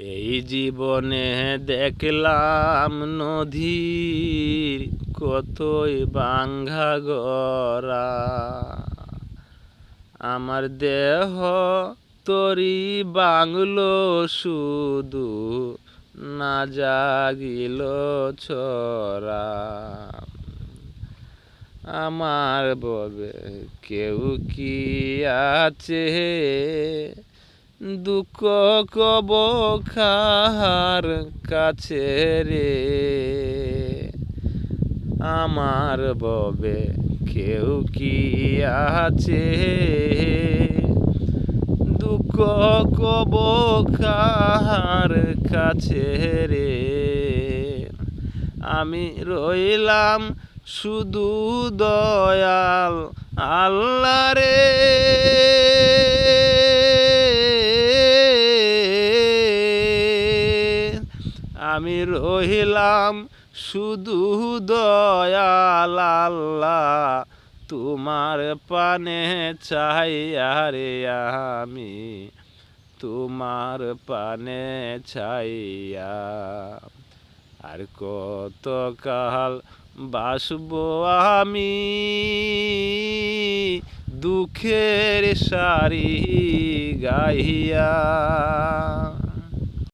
এই জীবনে দেখলাম নদীর কতই বাঙ্গা গড়া, আমার দেহ তরি বাংলো শুধু না জাগিল ছড়া। আমার ববে কেউ কি আছে দুঃখ কব কাহার কাছে রে, আমার ববে কেউ কি আছে দুঃখ কব কাহার কাছে রে। আমি রইলাম শুধু দয়াল আল্লাহ রে, আমি রইলাম শুধু দয়াল আল্লাহ তোমার পানে চাইয়া রে, আমি তোমার পানে চাইয়া। আর কত কাল বাসবো আমি দুঃখের সারি গাইয়া।